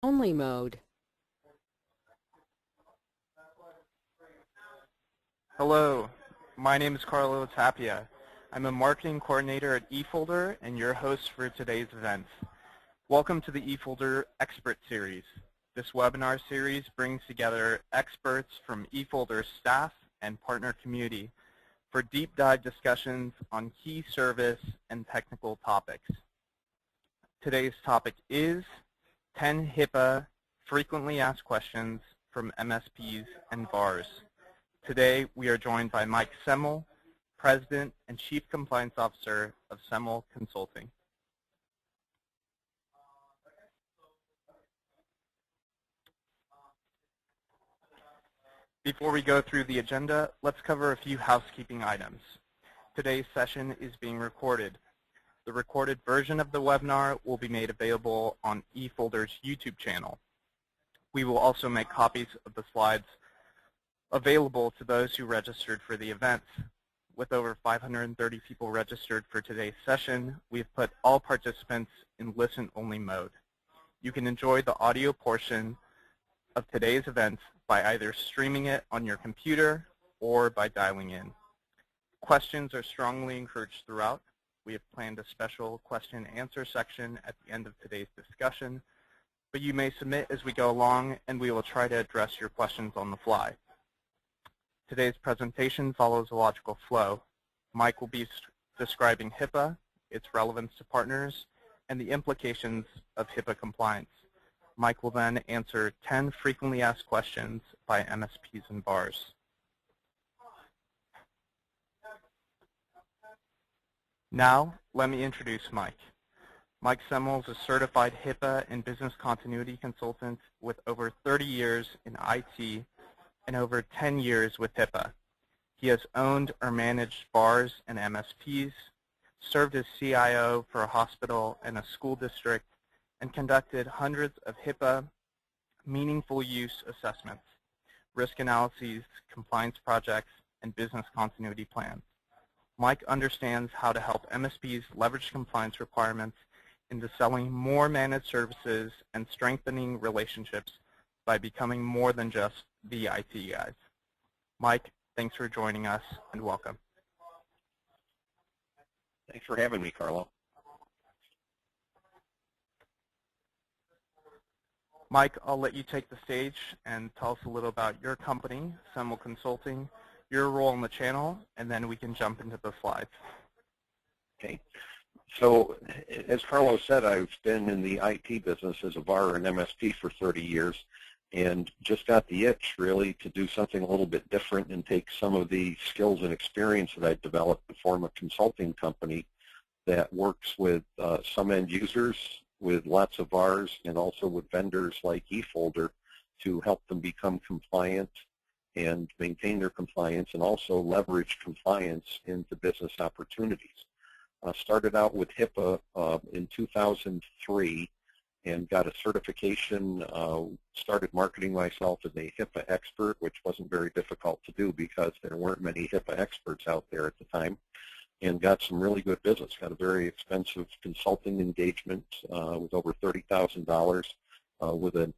Only mode. Hello, my name is Carlo Tapia. I'm a marketing coordinator at eFolder and your host for today's event. Welcome to the eFolder Expert Series. This webinar series brings together experts from eFolder's staff and partner community for deep dive discussions on key service and technical topics. Today's topic is 10 HIPAA frequently asked questions from MSPs and VARs. Today, we are joined by Mike Semel, President and Chief Compliance Officer of Semel Consulting. Before we go through the agenda, let's cover a few housekeeping items. Today's session is being recorded. The recorded version of the webinar will be made available on eFolder's YouTube channel. We will also make copies of the slides available to those who registered for the event. With over 530 people registered for today's session, we have put all participants in listen-only mode. You can enjoy the audio portion of today's event by either streaming it on your computer or by dialing in. Questions are strongly encouraged throughout. We have planned a special question and answer section at the end of today's discussion, but you may submit as we go along and we will try to address your questions on the fly. Today's presentation follows a logical flow. Mike will be describing HIPAA, its relevance to partners, and the implications of HIPAA compliance. Mike will then answer 10 frequently asked questions by MSPs and VARs. Now, let me introduce Mike. Mike Semel is a certified HIPAA and business continuity consultant with over 30 years in IT and over 10 years with HIPAA. He has owned or managed VARs and MSPs, served as CIO for a hospital and a school district, and conducted hundreds of HIPAA meaningful use assessments, risk analyses, compliance projects, and business continuity plans. Mike understands how to help MSPs leverage compliance requirements into selling more managed services and strengthening relationships by becoming more than just the IT guys. Mike, thanks for joining us and welcome. Thanks for having me, Carlo. Mike, I'll let you take the stage and tell us a little about your company, Semel Consulting, your role on the channel, and then we can jump into the slides. Okay. So, as Carlo said, I've been in the IT business as a VAR and MSP for 30 years and just got the itch, really, to do something a little bit different and take some of the skills and experience that I've developed to form a consulting company that works with some end users, with lots of VARs, and also with vendors like eFolder to help them become compliant and maintain their compliance and also leverage compliance into business opportunities. Started out with HIPAA in 2003 and got a certification, started marketing myself as a HIPAA expert, which wasn't very difficult to do because there weren't many HIPAA experts out there at the time, and got some really good business. Got a very expensive consulting engagement with over $30,000 with a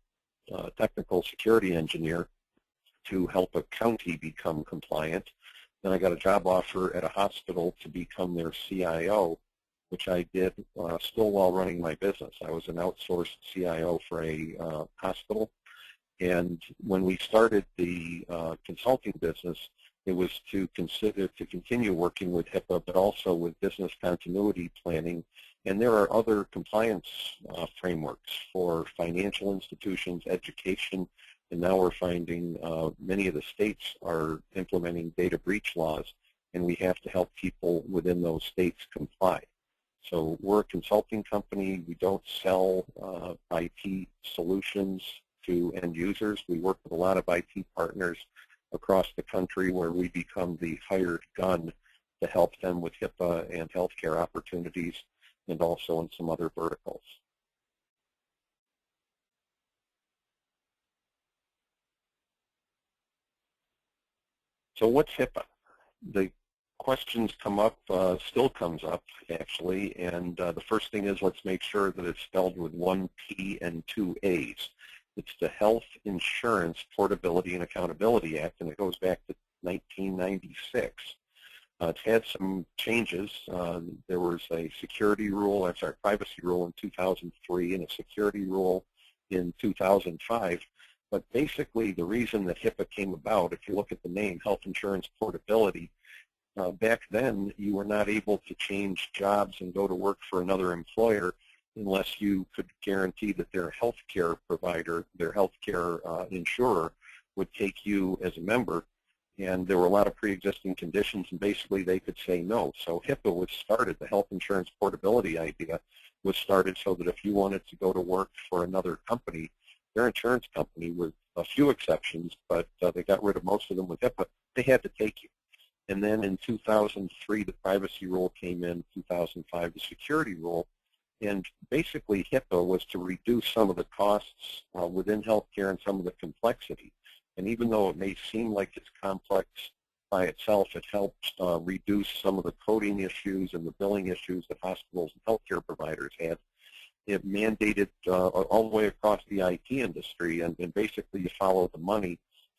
technical security engineer to help a county become compliant. Then I got a job offer at a hospital to become their CIO, which I did still while running my business. I was an outsourced CIO for a hospital. And when we started the consulting business, it was to continue working with HIPAA, but also with business continuity planning. And there are other compliance frameworks for financial institutions, education, and now we're finding many of the states are implementing data breach laws, and we have to help people within those states comply. So we're a consulting company. We don't sell IT solutions to end users. We work with a lot of IT partners across the country where we become the hired gun to help them with HIPAA and healthcare opportunities and also in some other verticals. So what's HIPAA? The questions come up, still comes up actually, and the first thing is let's make sure that it's spelled with one P and two A's. It's the Health Insurance Portability and Accountability Act, and it goes back to 1996. It's had some changes. There was a privacy rule in 2003 and a security rule in 2005. But basically, the reason that HIPAA came about, if you look at the name, Health Insurance Portability, back then you were not able to change jobs and go to work for another employer unless you could guarantee that their health care provider, their health care insurer, would take you as a member. And there were a lot of pre-existing conditions, and basically they could say no. So HIPAA was started, the health insurance portability idea was started so that if you wanted to go to work for another company, their insurance company, with a few exceptions, but they got rid of most of them with HIPAA, they had to take you. And then in 2003, the privacy rule came in, 2005, the security rule, and basically HIPAA was to reduce some of the costs within healthcare and some of the complexity. And even though it may seem like it's complex by itself, it helps reduce some of the coding issues and the billing issues that hospitals and healthcare providers had. It mandated all the way across the IT industry, and basically you follow the money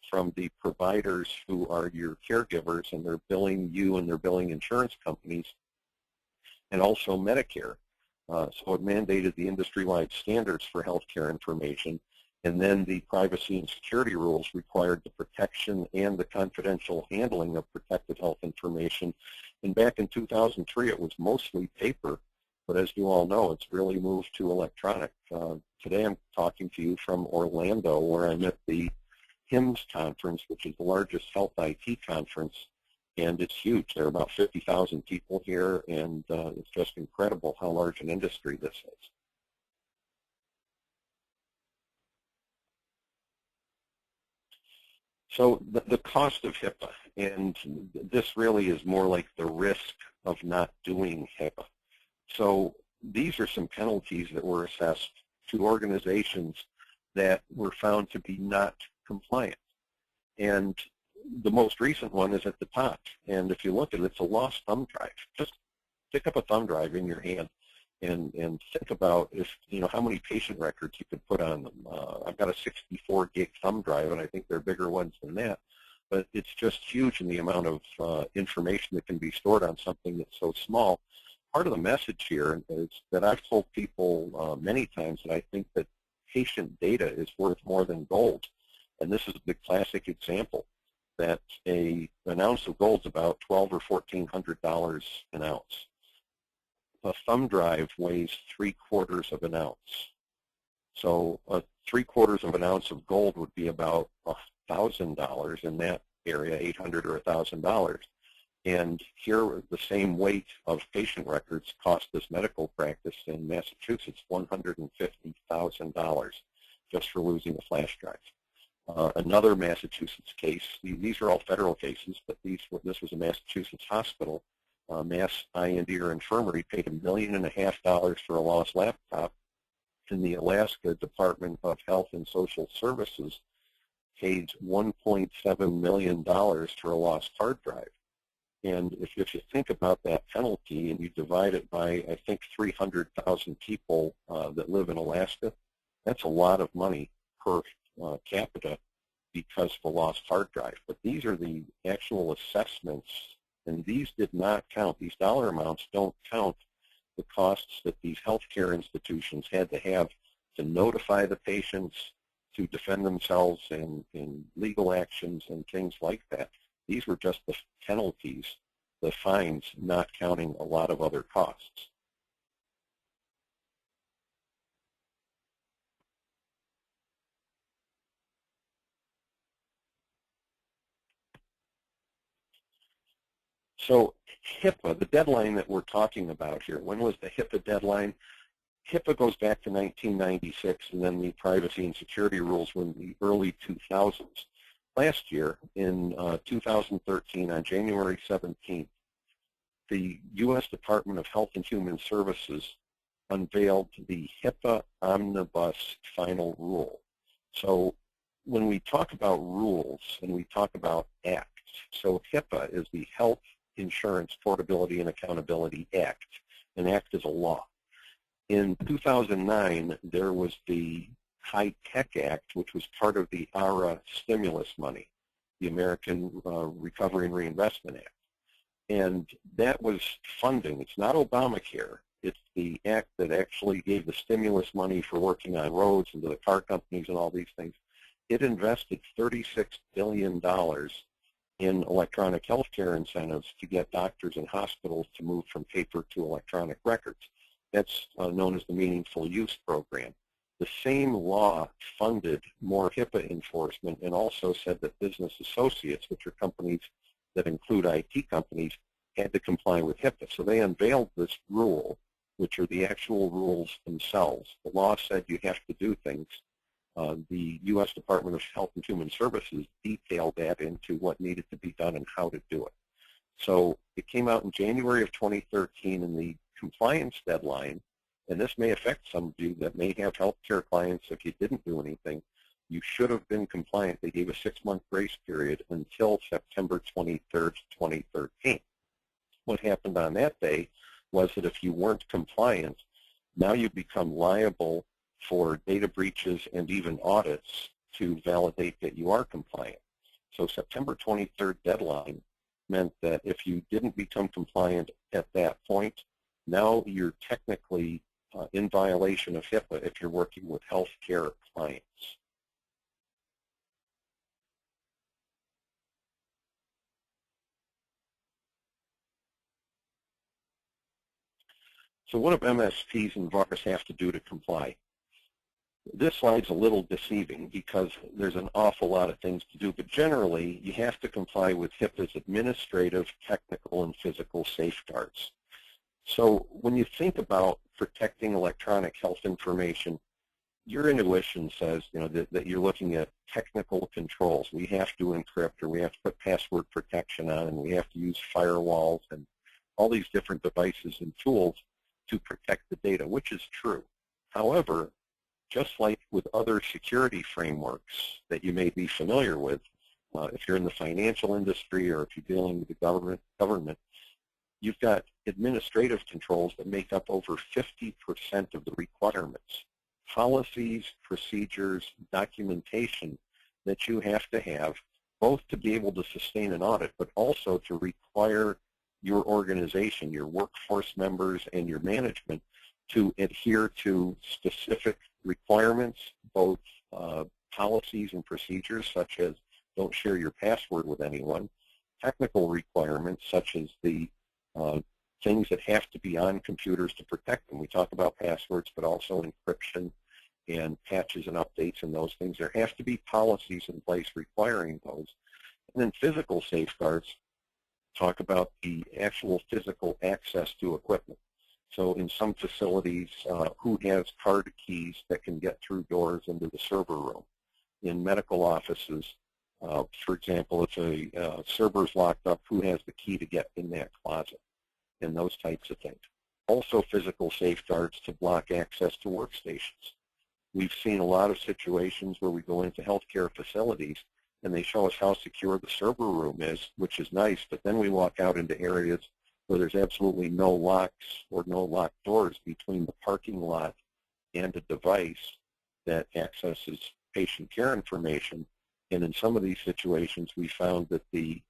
from the providers who are your caregivers, and they're billing you and they're billing insurance companies, and also Medicare. So it mandated the industry-wide standards for healthcare information, and then the privacy and security rules required the protection and the confidential handling of protected health information. And back in 2003, it was mostly paper, but as you all know, it's really moved to electronic. Today I'm talking to you from Orlando, where I'm at the HIMSS conference, which is the largest health IT conference, and it's huge. There are about 50,000 people here, and it's just incredible how large an industry this is. So the cost of HIPAA, and this really is more like the risk of not doing HIPAA. So these are some penalties that were assessed to organizations that were found to be not compliant. And the most recent one is at the top. And if you look at it, it's a lost thumb drive. Just pick up a thumb drive in your hand and think about how many patient records you could put on them. I've got a 64 gig thumb drive, and I think there are bigger ones than that. But it's just huge in the amount of information that can be stored on something that's so small. Part of the message here is that I've told people many times that I think that patient data is worth more than gold. And this is the classic example, that an ounce of gold is about $1,200 or $1,400 an ounce. A thumb drive weighs 3/4 of an ounce. So 3/4 of an ounce of gold would be about $1,000 in that area, $800 or $1,000. And here, the same weight of patient records cost this medical practice in Massachusetts $150,000 just for losing a flash drive. Another Massachusetts case, these are all federal cases, but this was a Massachusetts hospital. Mass Eye and Ear Infirmary paid $1.5 million for a lost laptop, and the Alaska Department of Health and Social Services paid $1.7 million for a lost hard drive. And if you think about that penalty and you divide it by, I think, 300,000 people that live in Alaska, that's a lot of money per capita because of a lost hard drive. But these are the actual assessments, and these did not count. These dollar amounts don't count the costs that these healthcare institutions had to have to notify the patients, to defend themselves in legal actions and things like that. These were just the penalties, the fines, not counting a lot of other costs. So HIPAA, the deadline that we're talking about here, when was the HIPAA deadline? HIPAA goes back to 1996, and then the privacy and security rules were in the early 2000s. Last year, in 2013, on January 17th, the U.S. Department of Health and Human Services unveiled the HIPAA Omnibus Final Rule. So when we talk about rules and we talk about acts, so HIPAA is the Health Insurance Portability and Accountability Act. An act is a law. In 2009, there was the High Tech Act, which was part of the ARA stimulus money, the American Recovery and Reinvestment Act. And that was funding. It's not Obamacare. It's the act that actually gave the stimulus money for working on roads and to the car companies and all these things. It invested $36 billion in electronic healthcare incentives to get doctors and hospitals to move from paper to electronic records. That's known as the Meaningful Use Program. The same law funded more HIPAA enforcement and also said that business associates, which are companies that include IT companies, had to comply with HIPAA. So they unveiled this rule, which are the actual rules themselves. The law said you have to do things. The U.S. Department of Health and Human Services detailed that into what needed to be done and how to do it. So it came out in January of 2013, and the compliance deadline, and this may affect some of you that may have healthcare clients. If you didn't do anything, you should have been compliant. They gave a 6-month grace period until September 23rd, 2013. What happened on that day was that if you weren't compliant, now you become liable for data breaches and even audits to validate that you are compliant. So September 23rd deadline meant that if you didn't become compliant at that point, now you're technically in violation of HIPAA if you're working with healthcare clients. So what do MSPs and VARs have to do to comply? This slide's a little deceiving because there's an awful lot of things to do, but generally you have to comply with HIPAA's administrative, technical, and physical safeguards. So when you think about protecting electronic health information, your intuition says, that you're looking at technical controls. We have to encrypt, or we have to put password protection on, and we have to use firewalls and all these different devices and tools to protect the data, which is true. However, just like with other security frameworks that you may be familiar with, if you're in the financial industry or if you're dealing with the government, you've got administrative controls that make up over 50% of the requirements. Policies, procedures, documentation that you have to have, both to be able to sustain an audit, but also to require your organization, your workforce members, and your management to adhere to specific requirements, both policies and procedures, such as don't share your password with anyone, technical requirements, such as the things that have to be on computers to protect them. We talk about passwords, but also encryption and patches and updates and those things. There have to be policies in place requiring those. And then physical safeguards talk about the actual physical access to equipment. So in some facilities, who has card keys that can get through doors into the server room? In medical offices, for example, if a server's locked up, who has the key to get in that closet? And those types of things. Also physical safeguards to block access to workstations. We've seen a lot of situations where we go into healthcare facilities and they show us how secure the server room is, which is nice, but then we walk out into areas where there's absolutely no locks or no locked doors between the parking lot and a device that accesses patient care information. And in some of these situations, we found that the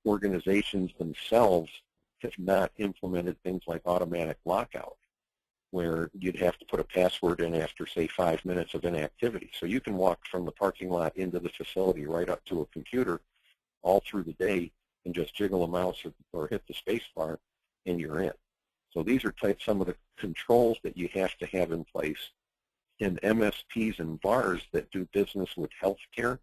organizations themselves have not implemented things like automatic lockout, where you'd have to put a password in after, say, 5 minutes of inactivity. So you can walk from the parking lot into the facility right up to a computer all through the day and just jiggle a mouse or hit the space bar, and you're in. So these are some of the controls that you have to have in place. And MSPs and VARs that do business with healthcare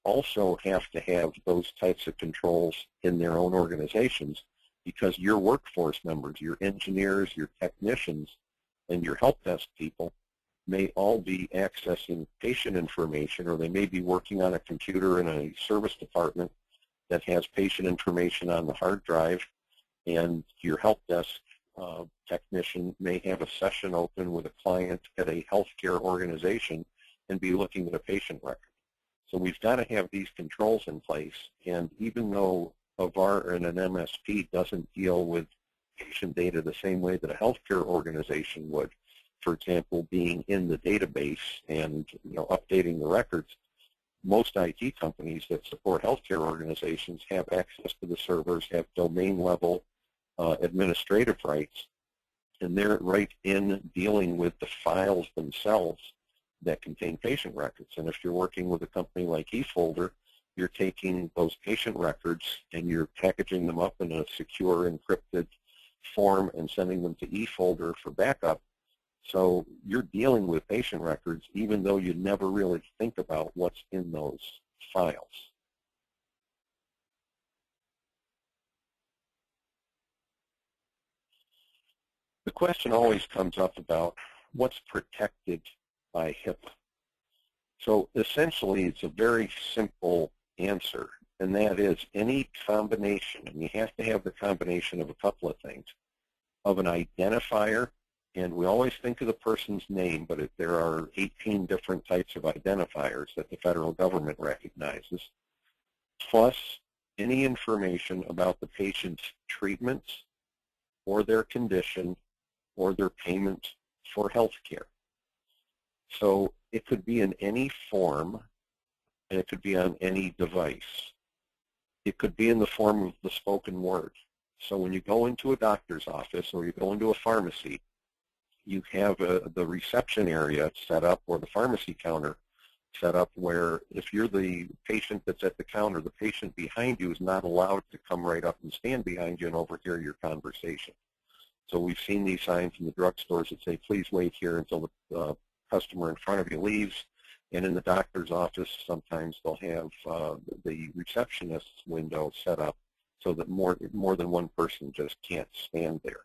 also have to have those types of controls in their own organizations, because your workforce members, your engineers, your technicians, and your help desk people may all be accessing patient information, or they may be working on a computer in a service department that has patient information on the hard drive, and your help desk technician may have a session open with a client at a healthcare organization and be looking at a patient record. So we've got to have these controls in place, and even though a VAR and an MSP doesn't deal with patient data the same way that a healthcare organization would. For example, being in the database and updating the records. Most IT companies that support healthcare organizations have access to the servers, have domain-level administrative rights, and they're right in dealing with the files themselves that contain patient records. And if you're working with a company like eFolder, you're taking those patient records and you're packaging them up in a secure, encrypted form and sending them to eFolder for backup. So you're dealing with patient records even though you never really think about what's in those files. The question always comes up about what's protected by HIPAA. So essentially it's a very simple answer, and that is any combination, and you have to have the combination of a couple of things, of an identifier. And we always think of the person's name, but there are 18 different types of identifiers that the federal government recognizes, plus any information about the patient's treatments or their condition or their payment for health care. So it could be in any form, and it could be on any device. It could be in the form of the spoken word. So when you go into a doctor's office or you go into a pharmacy, you have the reception area set up, or the pharmacy counter set up, where if you're the patient that's at the counter, the patient behind you is not allowed to come right up and stand behind you and overhear your conversation. So we've seen these signs in the drugstores that say, please wait here until the customer in front of you leaves. And in the doctor's office, sometimes they'll have the receptionist's window set up so that more than one person just can't stand there.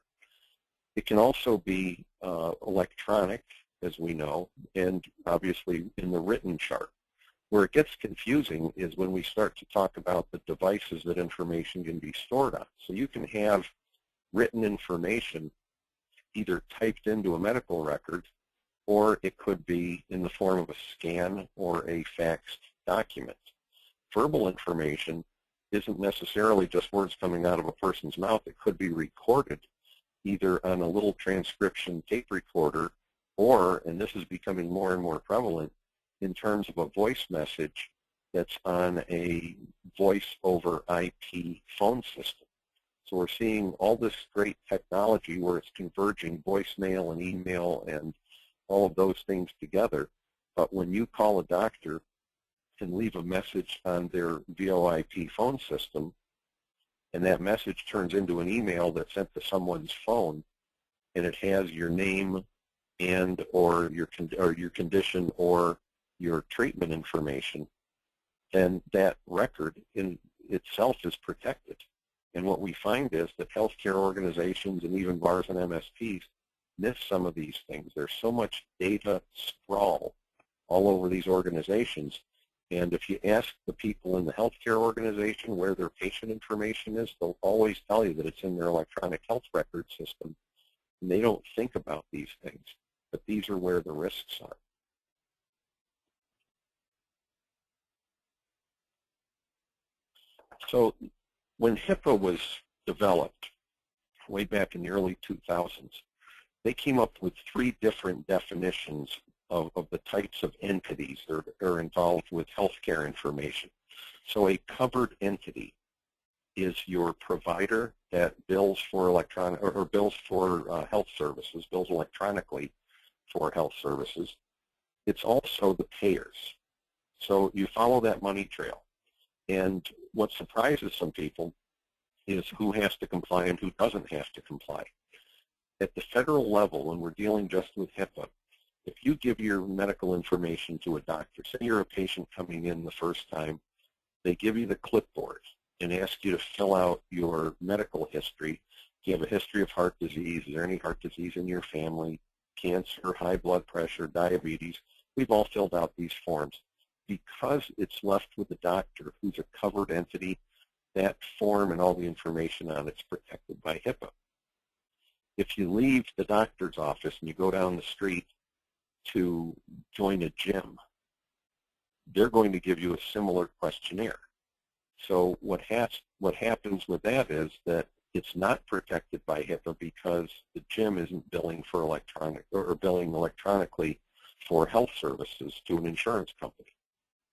It can also be electronic, as we know, and obviously in the written chart. Where it gets confusing is when we start to talk about the devices that information can be stored on. So you can have written information either typed into a medical record, or it could be in the form of a scan or a faxed document. Verbal information isn't necessarily just words coming out of a person's mouth. It could be recorded either on a little transcription tape recorder, or, and this is becoming more and more prevalent, in terms of a voice message that's on a voice over IP phone system. So we're seeing all this great technology where it's converging voicemail and email and all of those things together. But when you call a doctor and leave a message on their VoIP phone system, and that message turns into an email that's sent to someone's phone, and it has your name and or your condition or your treatment information, then that record in itself is protected. And what we find is that healthcare organizations and even VARs and MSPs miss some of these things. There's so much data sprawl all over these organizations. And if you ask the people in the healthcare organization where their patient information is, they'll always tell you that it's in their electronic health record system. And they don't think about these things, but these are where the risks are. So when HIPAA was developed way back in the early 2000s, they came up with 3 different definitions of the types of entities that are involved with healthcare information. So a covered entity is your provider that bills for electronic or bills for health services, bills electronically for health services. It's also the payers. So you follow that money trail. And what surprises some people is who has to comply and who doesn't have to comply. At the federal level, when we're dealing just with HIPAA, if you give your medical information to a doctor, say you're a patient coming in the first time, they give you the clipboard and ask you to fill out your medical history. Do you have a history of heart disease? Is there any heart disease in your family? Cancer, high blood pressure, diabetes? We've all filled out these forms. Because it's left with the doctor, who's a covered entity, that form and all the information on it's protected by HIPAA. If you leave the doctor's office and you go down the street to join a gym, they're going to give you a similar questionnaire. So what has what happens with that is that it's not protected by HIPAA because the gym isn't billing for billing electronically for health services to an insurance company.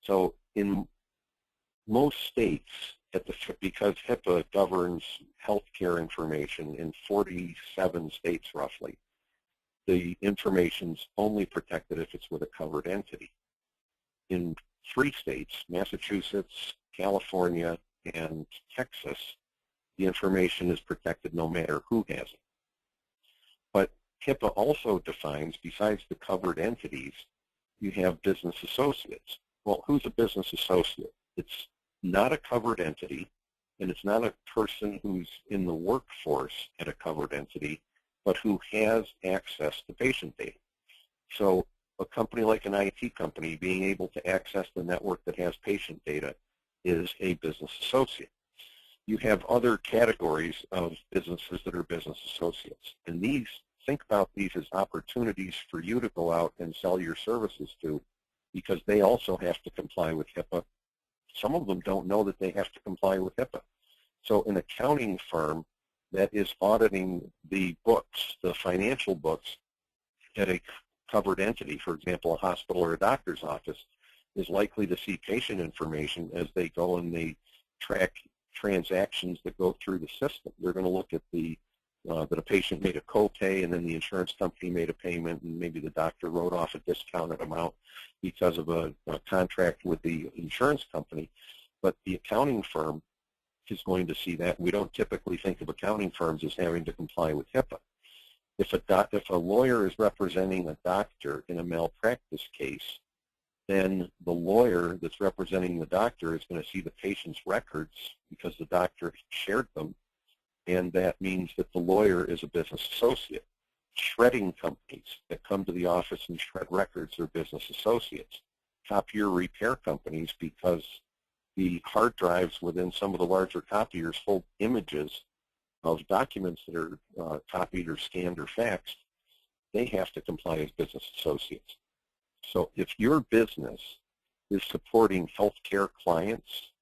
So in most states, because HIPAA governs healthcare information in 47 states roughly, the information's only protected if it's with a covered entity. In 3 states, Massachusetts, California, and Texas, the information is protected no matter who has it. But HIPAA also defines, besides the covered entities, you have business associates. Well, who's a business associate? It's not a covered entity, and it's not a person who's in the workforce at a covered entity, but who has access to patient data. So a company like an IT company being able to access the network that has patient data is a business associate. You have other categories of businesses that are business associates, and these, think about these as opportunities for you to go out and sell your services to, because they also have to comply with HIPAA. Some of them don't know that they have to comply with HIPAA. So an accounting firm that is auditing the books, the financial books at a covered entity, for example, a hospital or a doctor's office, is likely to see patient information as they go and they track transactions that go through the system. They're going to look at that a patient made a copay and then the insurance company made a payment and maybe the doctor wrote off a discounted amount because of a contract with the insurance company. But the accounting firm is going to see that. We don't typically think of accounting firms as having to comply with HIPAA. If a lawyer is representing a doctor in a malpractice case, then the lawyer that's representing the doctor is going to see the patient's records because the doctor shared them, and that means that the lawyer is a business associate. Shredding companies that come to the office and shred records are business associates. Copier repair companies, because the hard drives within some of the larger copiers hold images of documents that are copied or scanned or faxed, they have to comply as business associates. So if your business is supporting healthcare clients,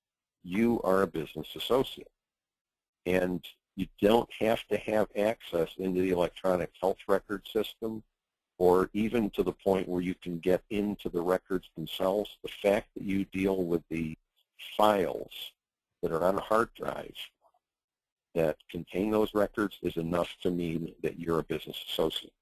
you are a business associate. And you don't have to have access into the electronic health record system or even to the point where you can get into the records themselves. The fact that you deal with the files that are on a hard drive that contain those records is enough to mean that you're a business associate.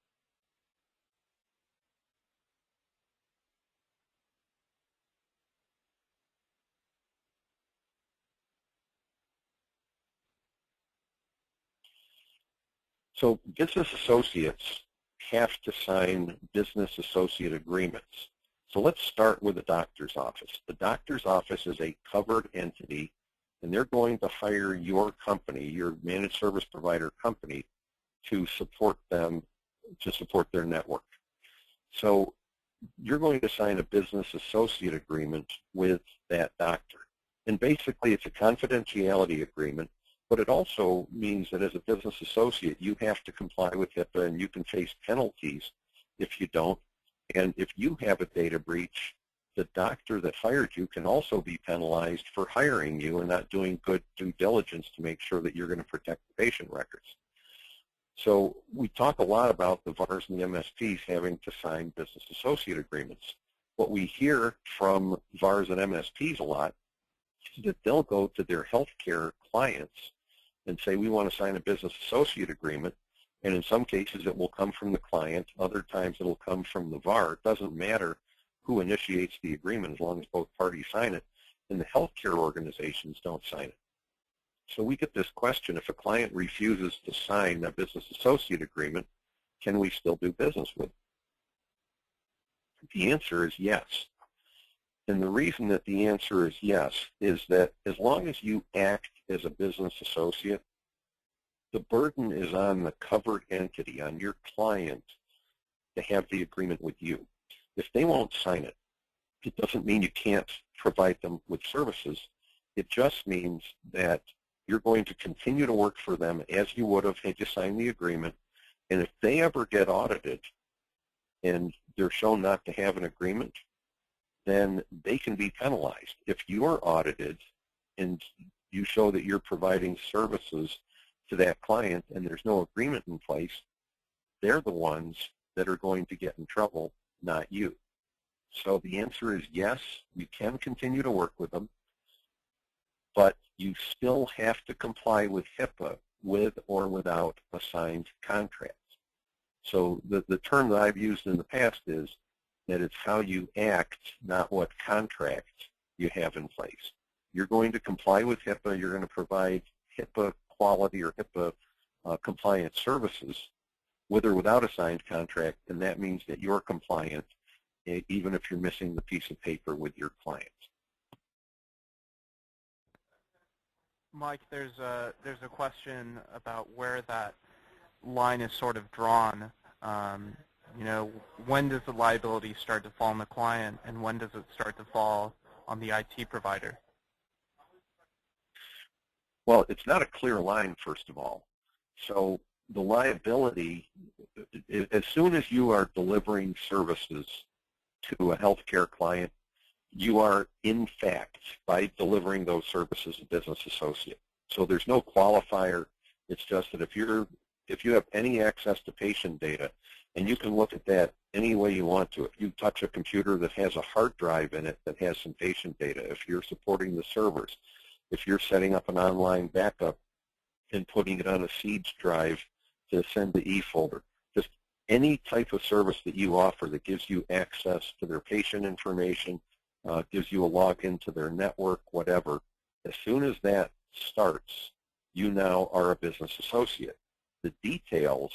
So business associates have to sign business associate agreements. So let's start with the doctor's office. The doctor's office is a covered entity, and they're going to hire your company, your managed service provider company, to support them, to support their network. So you're going to sign a business associate agreement with that doctor. And basically it's a confidentiality agreement, but it also means that as a business associate, you have to comply with HIPAA and you can face penalties if you don't. And if you have a data breach, the doctor that hired you can also be penalized for hiring you and not doing good due diligence to make sure that you're going to protect the patient records. So we talk a lot about the VARs and the MSPs having to sign business associate agreements. What we hear from VARs and MSPs a lot is that they'll go to their healthcare clients and say, we want to sign a business associate agreement. And in some cases, it will come from the client. Other times, it will come from the VAR. It doesn't matter who initiates the agreement as long as both parties sign it. And the healthcare organizations don't sign it. So we get this question, if a client refuses to sign a business associate agreement, can we still do business with them? The answer is yes. And the reason that the answer is yes is that as long as you act as a business associate, the burden is on the covered entity, on your client, to have the agreement with you. If they won't sign it, it doesn't mean you can't provide them with services. It just means that you're going to continue to work for them as you would have had you signed the agreement. And if they ever get audited and they're shown not to have an agreement, then they can be penalized. If you're audited and you show that you're providing services to that client and there's no agreement in place, they're the ones that are going to get in trouble, not you. So the answer is yes, you can continue to work with them, but you still have to comply with HIPAA with or without a signed contract. So the term that I've used in the past is that it's how you act, not what contract you have in place. You're going to comply with HIPAA. You're going to provide HIPAA quality or HIPAA compliant services with or without a signed contract, and that means that you're compliant even if you're missing the piece of paper with your client. Mike, there's a question about where that line is sort of drawn. You know, when does the liability start to fall on the client, and when does it start to fall on the IT provider? Well, it's not a clear line, first of all. So the liability, as soon as you are delivering services to a healthcare client, you are, in fact, by delivering those services, a business associate. So there's no qualifier. It's just that if you have any access to patient data, and you can look at that any way you want to. If you touch a computer that has a hard drive in it that has some patient data, if you're supporting the servers, if you're setting up an online backup and putting it on a siege drive to send to eFolder, just any type of service that you offer that gives you access to their patient information, gives you a login to their network, whatever, as soon as that starts, you now are a business associate. The details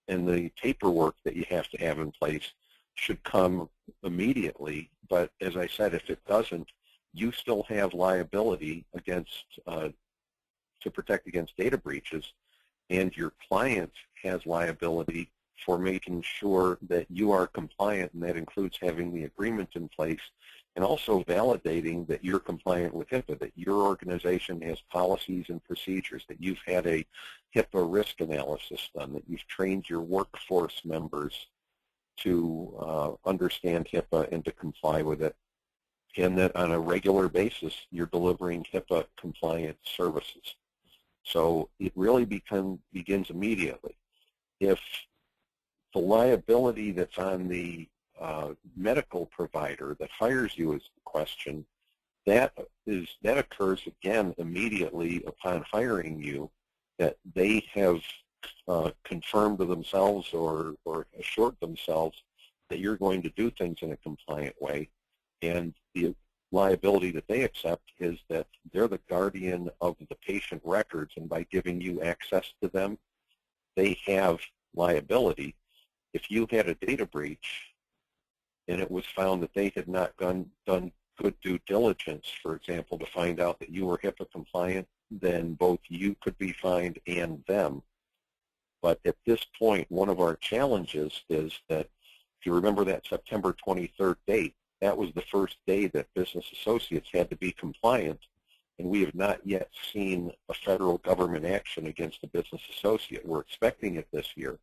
and the paperwork that you have to have in place should come immediately, but as I said, if it doesn't, you still have liability against to protect against data breaches, and your client has liability for making sure that you are compliant, and that includes having the agreement in place and also validating that you're compliant with HIPAA, that your organization has policies and procedures, that you've had a HIPAA risk analysis done, that you've trained your workforce members to understand HIPAA and to comply with it, and that on a regular basis you're delivering HIPAA compliant services. So it really begins immediately. If the liability that's on the medical provider that hires you is the question, that occurs again immediately upon hiring you, that they have confirmed to themselves or assured themselves that you're going to do things in a compliant way, and the liability that they accept is that they're the guardian of the patient records, and by giving you access to them, they have liability. If you had a data breach and it was found that they had not done good due diligence, for example, to find out that you were HIPAA compliant, then both you could be fined and them. But at this point, one of our challenges is that, if you remember that September 23rd date, that was the first day that business associates had to be compliant, and we have not yet seen a federal government action against a business associate. We're expecting it this year.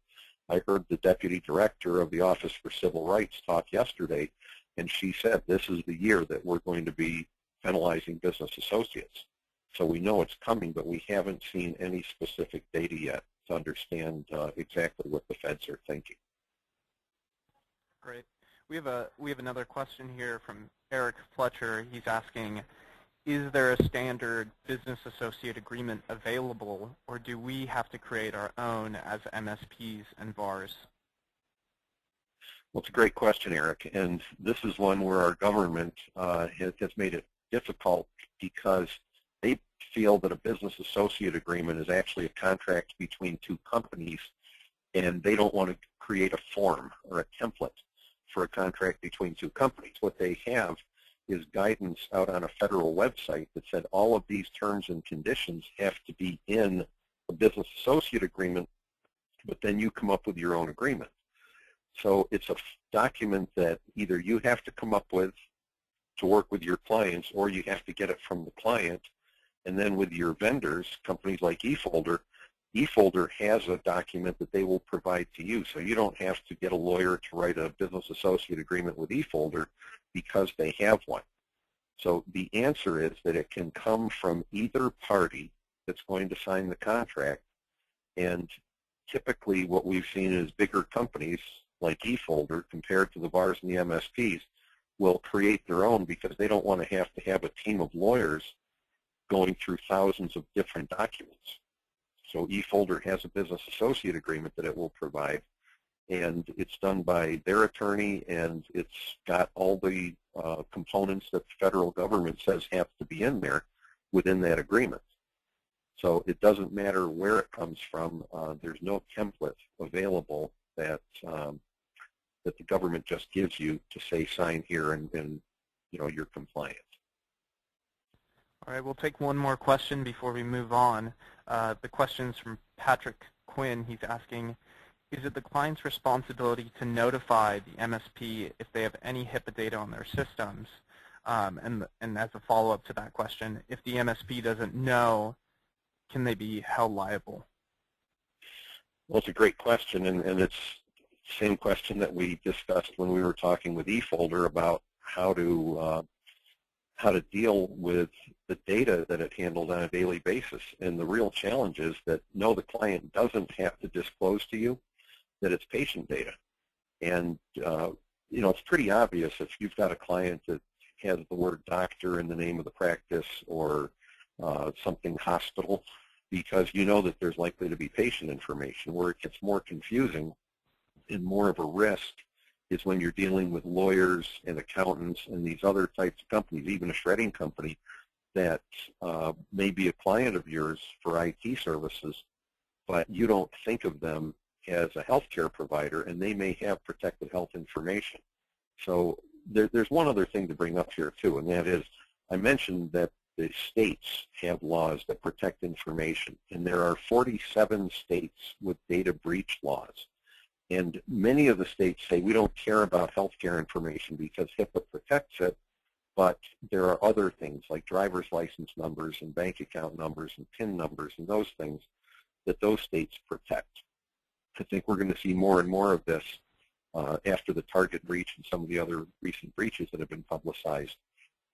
I heard the Deputy Director of the Office for Civil Rights talk yesterday, and she said this is the year that we're going to be penalizing business associates. So we know it's coming, but we haven't seen any specific data yet to understand exactly what the feds are thinking. Great. We have another question here from Eric Fletcher. He's asking, is there a standard business associate agreement available, or do we have to create our own as MSPs and VARs? Well, it's a great question, Eric, and this is one where our government has made it difficult because they feel that a business associate agreement is actually a contract between two companies, and they don't want to create a form or a template for a contract between two companies. What they have is guidance out on a federal website that said all of these terms and conditions have to be in a business associate agreement, but then you come up with your own agreement. So it's a document that either you have to come up with to work with your clients, or you have to get it from the client. And then with your vendors, companies like eFolder, eFolder has a document that they will provide to you, so you don't have to get a lawyer to write a business associate agreement with eFolder because they have one. So the answer is that it can come from either party that's going to sign the contract, and typically what we've seen is bigger companies like eFolder compared to the VARs and the MSPs will create their own because they don't want to have a team of lawyers going through thousands of different documents. So eFolder has a business associate agreement that it will provide, and it's done by their attorney, and it's got all the components that the federal government says have to be in there within that agreement. So it doesn't matter where it comes from. There's no template available that that the government just gives you to say sign here and you're compliant. All right, we'll take one more question before we move on. The question's from Patrick Quinn. He's asking, is it the client's responsibility to notify the MSP if they have any HIPAA data on their systems? And as a follow-up to that question, if the MSP doesn't know, can they be held liable? Well, it's a great question, and it's the same question that we discussed when we were talking with eFolder about how to deal with the data that it handles on a daily basis. And the real challenge is that, no, the client doesn't have to disclose to you that it's patient data. And, it's pretty obvious if you've got a client that has the word doctor in the name of the practice or something hospital, because you know that there's likely to be patient information. Where it gets more confusing and more of a risk is when you're dealing with lawyers and accountants and these other types of companies, even a shredding company that may be a client of yours for IT services, but you don't think of them as a healthcare provider, and they may have protected health information. So there's one other thing to bring up here too, and that is I mentioned that the states have laws that protect information, and there are 47 states with data breach laws. And many of the states say we don't care about healthcare information because HIPAA protects it, but there are other things like driver's license numbers and bank account numbers and PIN numbers and those things that those states protect. I think we're going to see more and more of this after the Target breach and some of the other recent breaches that have been publicized.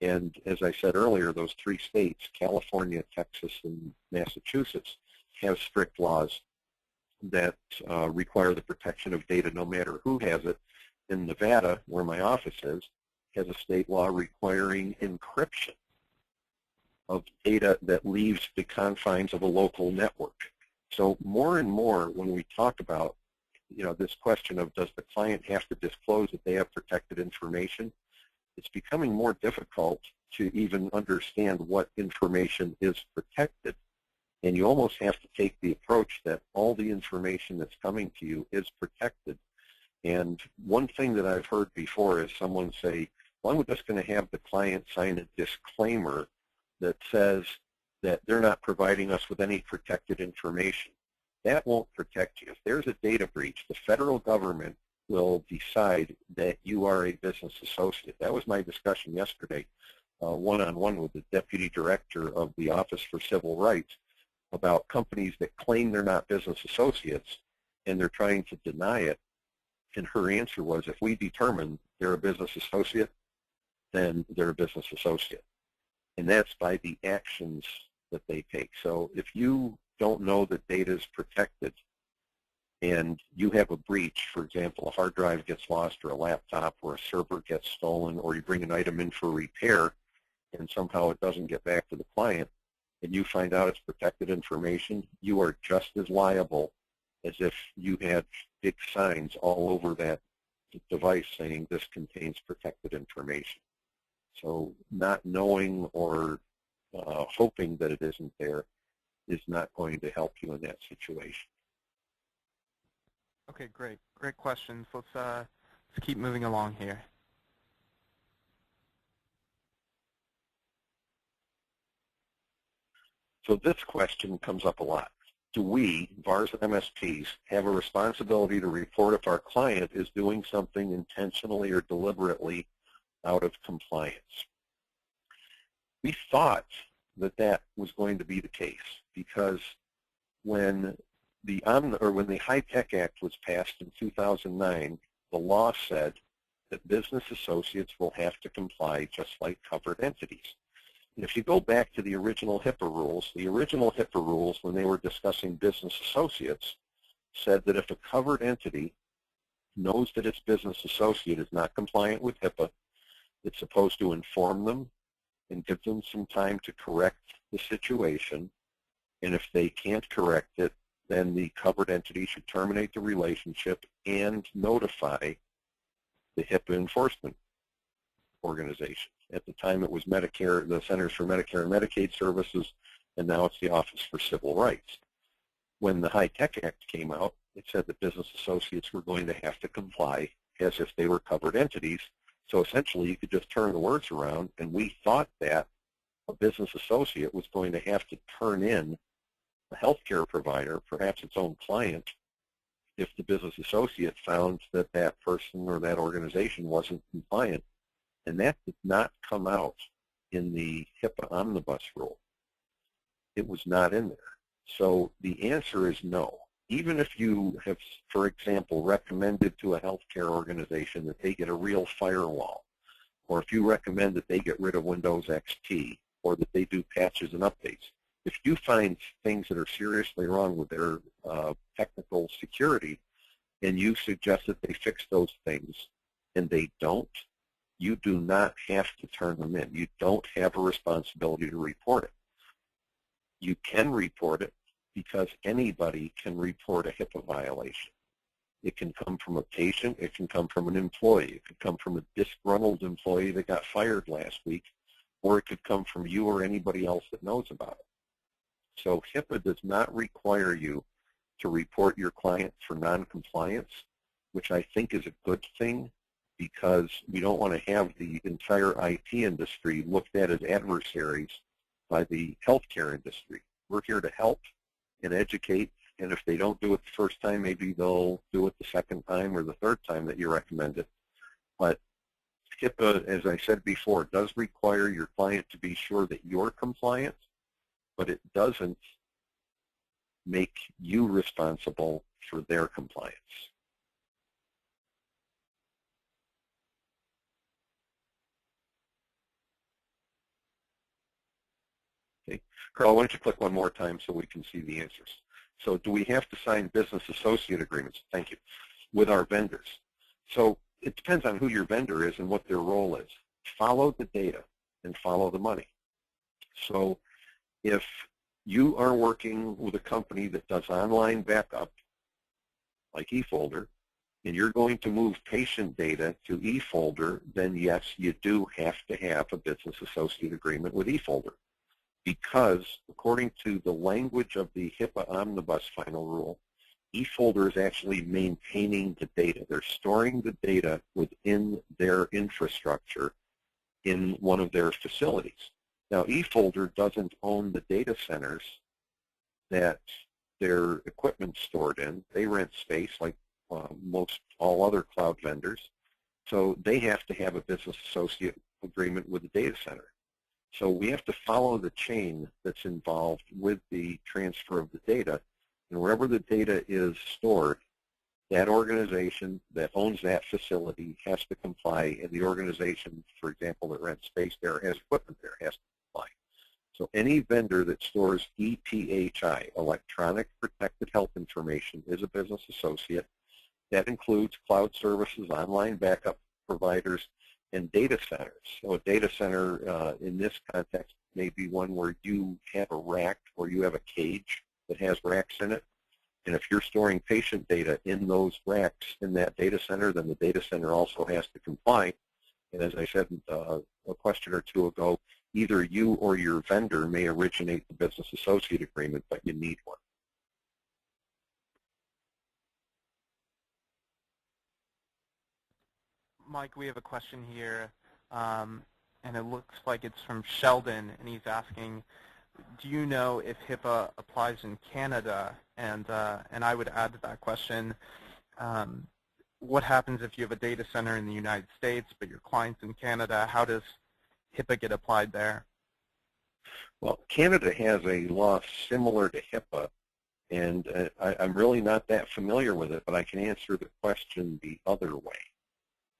And as I said earlier, those 3 states, California, Texas, and Massachusetts, have strict laws that require the protection of data no matter who has it. In Nevada, where my office is, has a state law requiring encryption of data that leaves the confines of a local network. So more and more when we talk about this question of does the client have to disclose that they have protected information, it's becoming more difficult to even understand what information is protected. And you almost have to take the approach that all the information that's coming to you is protected. And one thing that I've heard before is someone say, well, I'm just going to have the client sign a disclaimer that says that they're not providing us with any protected information. That won't protect you. If there's a data breach, the federal government will decide that you are a business associate. That was my discussion yesterday, one-on-one with the deputy director of the Office for Civil Rights, about companies that claim they're not business associates and they're trying to deny it. And her answer was, if we determine they're a business associate, then they're a business associate. And that's by the actions that they take. So if you don't know that data is protected and you have a breach, for example, a hard drive gets lost or a laptop or a server gets stolen, or you bring an item in for repair and somehow it doesn't get back to the client, and you find out it's protected information, you are just as liable as if you had big signs all over that device saying this contains protected information. So not knowing or hoping that it isn't there is not going to help you in that situation. Okay, great. Great questions. Let's keep moving along here. So this question comes up a lot. Do we, VARs and MSPs, have a responsibility to report if our client is doing something intentionally or deliberately out of compliance? We thought that that was going to be the case because when the HITECH Act was passed in 2009, the law said that business associates will have to comply just like covered entities. And if you go back to the original HIPAA rules, when they were discussing business associates, said that if a covered entity knows that its business associate is not compliant with HIPAA, it's supposed to inform them and give them some time to correct the situation. And if they can't correct it, then the covered entity should terminate the relationship and notify the HIPAA enforcement organization. At the time it was Medicare, the Centers for Medicare and Medicaid Services, and now it's the Office for Civil Rights. When the HITECH Act came out, it said that business associates were going to have to comply as if they were covered entities. So essentially you could just turn the words around, and we thought that a business associate was going to have to turn in a healthcare provider, perhaps its own client, if the business associate found that that person or that organization wasn't compliant. And that did not come out in the HIPAA Omnibus rule. It was not in there. So the answer is no. Even if you have, for example, recommended to a healthcare organization that they get a real firewall, or if you recommend that they get rid of Windows XP, or that they do patches and updates, if you find things that are seriously wrong with their technical security, and you suggest that they fix those things, and they don't, you do not have to turn them in. You don't have a responsibility to report it. You can report it because anybody can report a HIPAA violation. It can come from a patient, it can come from an employee, it could come from a disgruntled employee that got fired last week, or it could come from you or anybody else that knows about it. So HIPAA does not require you to report your client for noncompliance, which I think is a good thing, because we don't want to have the entire IT industry looked at as adversaries by the healthcare industry. We're here to help and educate, and if they don't do it the first time, maybe they'll do it the second time or the third time that you recommend it. But HIPAA, as I said before, does require your client to be sure that you're compliant, but it doesn't make you responsible for their compliance. Okay. Carl, why don't you click one more time so we can see the answers. So do we have to sign business associate agreements? Thank you. With our vendors. So it depends on who your vendor is and what their role is. Follow the data and follow the money. So if you are working with a company that does online backup, like eFolder, and you're going to move patient data to eFolder, then yes, you do have to have a business associate agreement with eFolder. Because according to the language of the HIPAA Omnibus final rule, eFolder is actually maintaining the data. They're storing the data within their infrastructure in one of their facilities. Now, eFolder doesn't own the data centers that their equipment's stored in. They rent space like most all other cloud vendors. So they have to have a business associate agreement with the data center. So we have to follow the chain that's involved with the transfer of the data. And wherever the data is stored, that organization that owns that facility has to comply, and the organization, for example, that rents space there, has equipment there, has to comply. So any vendor that stores EPHI, Electronic Protected Health Information, is a business associate. That includes cloud services, online backup providers, and data centers. So a data center in this context may be one where you have a rack or you have a cage that has racks in it. And if you're storing patient data in those racks in that data center, then the data center also has to comply. And as I said a question or two ago, either you or your vendor may originate the business associate agreement, but you need one. Mike, we have a question here, and it looks like it's from Sheldon, and he's asking, do you know if HIPAA applies in Canada? And I would add to that question, what happens if you have a data center in the United States, but your client's in Canada? How does HIPAA get applied there? Well, Canada has a law similar to HIPAA, and I'm really not that familiar with it, but I can answer the question the other way.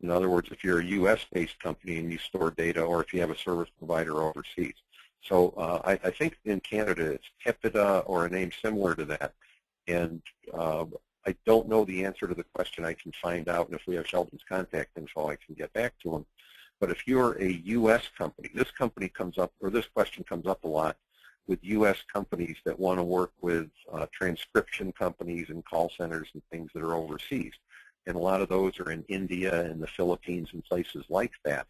In other words, if you're a U.S.-based company and you store data, or if you have a service provider overseas. So I think in Canada it's HIPAA or a name similar to that. And I don't know the answer to the question. I can find out, and if we have Sheldon's contact info, I can get back to him. But if you're a U.S. company, this company comes up, or this question comes up a lot with U.S. companies that want to work with transcription companies and call centers and things that are overseas. And a lot of those are in India and the Philippines and places like that.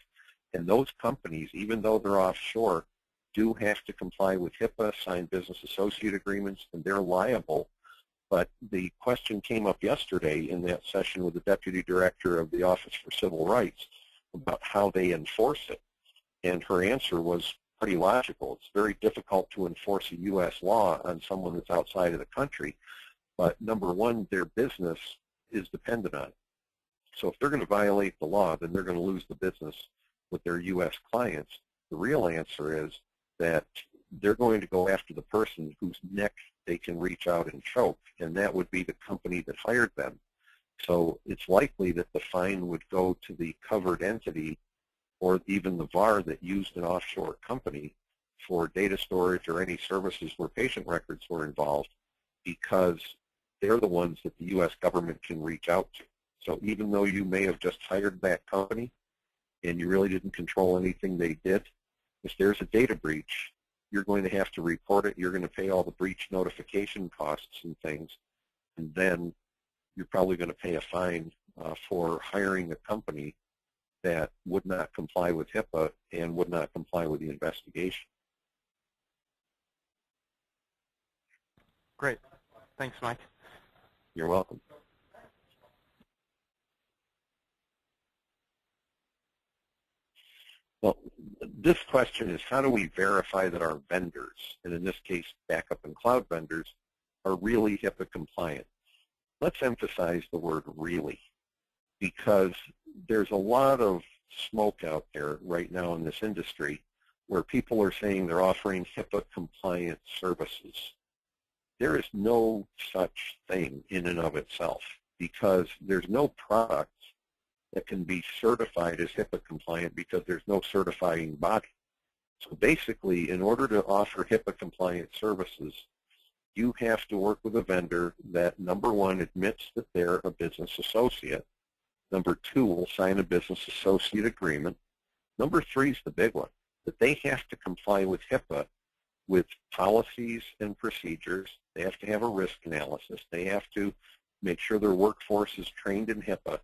And those companies, even though they're offshore, do have to comply with HIPAA, sign business associate agreements, and they're liable. But the question came up yesterday in that session with the Deputy Director of the Office for Civil Rights about how they enforce it. And her answer was pretty logical. It's very difficult to enforce a U.S. law on someone that's outside of the country. But number one, their business is dependent on it. So if they're going to violate the law, then they're going to lose the business with their U.S. clients. The real answer is that they're going to go after the person whose neck they can reach out and choke, and that would be the company that hired them. So it's likely that the fine would go to the covered entity or even the VAR that used an offshore company for data storage or any services where patient records were involved, because they're the ones that the U.S. government can reach out to. So even though you may have just hired that company and you really didn't control anything they did, if there's a data breach, you're going to have to report it. You're going to pay all the breach notification costs and things, and then you're probably going to pay a fine for hiring a company that would not comply with HIPAA and would not comply with the investigation. Great. Thanks, Mike. You're welcome. Well, this question is, how do we verify that our vendors, and in this case backup and cloud vendors, are really HIPAA compliant? Let's emphasize the word really, because there's a lot of smoke out there right now in this industry where people are saying they're offering HIPAA compliant services. There is no such thing in and of itself, because there's no product that can be certified as HIPAA compliant because there's no certifying body. So basically, in order to offer HIPAA compliant services, you have to work with a vendor that, number one, admits that they're a business associate. Number two, will sign a business associate agreement. Number three is the big one, that they have to comply with HIPAA with policies and procedures. They have to have a risk analysis. They have to make sure their workforce is trained in HIPAA.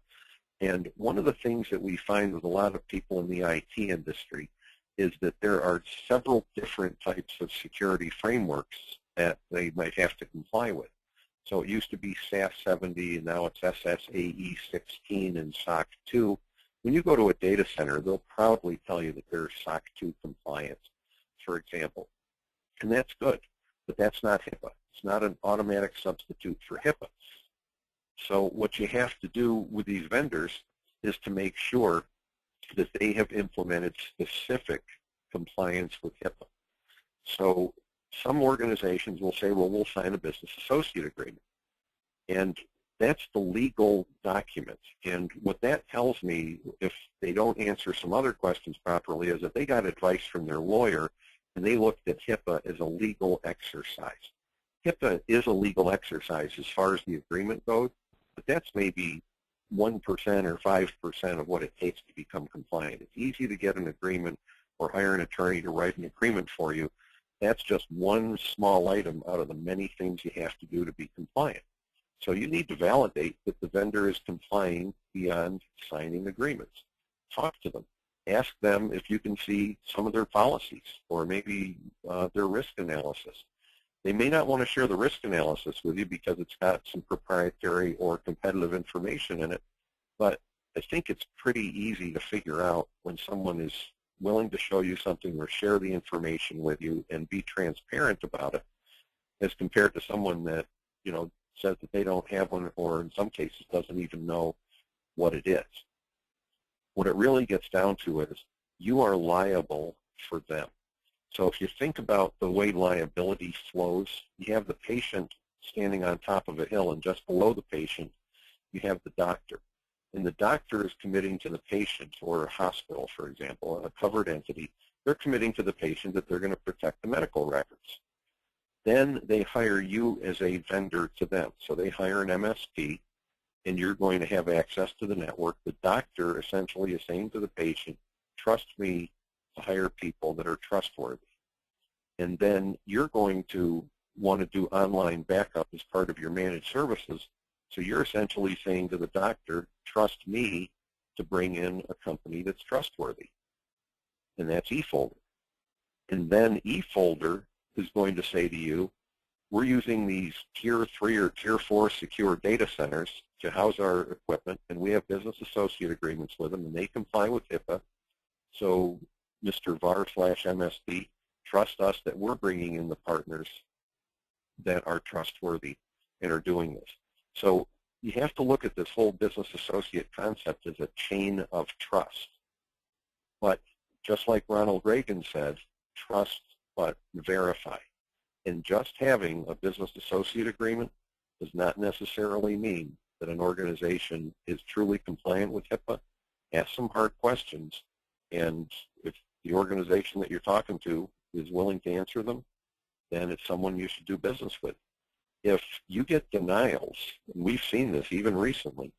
And one of the things that we find with a lot of people in the IT industry is that there are several different types of security frameworks that they might have to comply with. So it used to be SAS 70, and now it's SSAE 16 and SOC 2. When you go to a data center, they'll proudly tell you that they're SOC 2 compliant, for example. And that's good, but that's not HIPAA. It's not an automatic substitute for HIPAA. So what you have to do with these vendors is to make sure that they have implemented specific compliance with HIPAA. So some organizations will say, well, we'll sign a business associate agreement. And that's the legal document. And what that tells me, if they don't answer some other questions properly, is that they got advice from their lawyer and they looked at HIPAA as a legal exercise. HIPAA is a legal exercise as far as the agreement goes, but that's maybe 1% or 5% of what it takes to become compliant. It's easy to get an agreement or hire an attorney to write an agreement for you. That's just one small item out of the many things you have to do to be compliant. So you need to validate that the vendor is complying beyond signing agreements. Talk to them. Ask them if you can see some of their policies or maybe their risk analysis. They may not want to share the risk analysis with you because it's got some proprietary or competitive information in it, but I think it's pretty easy to figure out when someone is willing to show you something or share the information with you and be transparent about it, as compared to someone that, you know, says that they don't have one, or in some cases doesn't even know what it is. What it really gets down to is you are liable for them. So if you think about the way liability flows, you have the patient standing on top of a hill, and just below the patient, you have the doctor. and the doctor is committing to the patient, or a hospital, for example, a covered entity, they're committing to the patient that they're going to protect the medical records. Then they hire you as a vendor to them. So they hire an MSP, and you're going to have access to the network. The doctor essentially is saying to the patient, trust me to hire people that are trustworthy. And then you're going to want to do online backup as part of your managed services. So you're essentially saying to the doctor, trust me to bring in a company that's trustworthy. And that's eFolder. And then eFolder is going to say to you, we're using these Tier 3 or Tier 4 secure data centers to house our equipment, and we have business associate agreements with them, and they comply with HIPAA. So Mr. VAR/MSP, trust us that we're bringing in the partners that are trustworthy and are doing this. So you have to look at this whole business associate concept as a chain of trust. But just like Ronald Reagan said, trust but verify. And just having a business associate agreement does not necessarily mean that an organization is truly compliant with HIPAA. Ask some hard questions, and if the organization that you're talking to is willing to answer them, then it's someone you should do business with. If you get denials, and we've seen this even recently,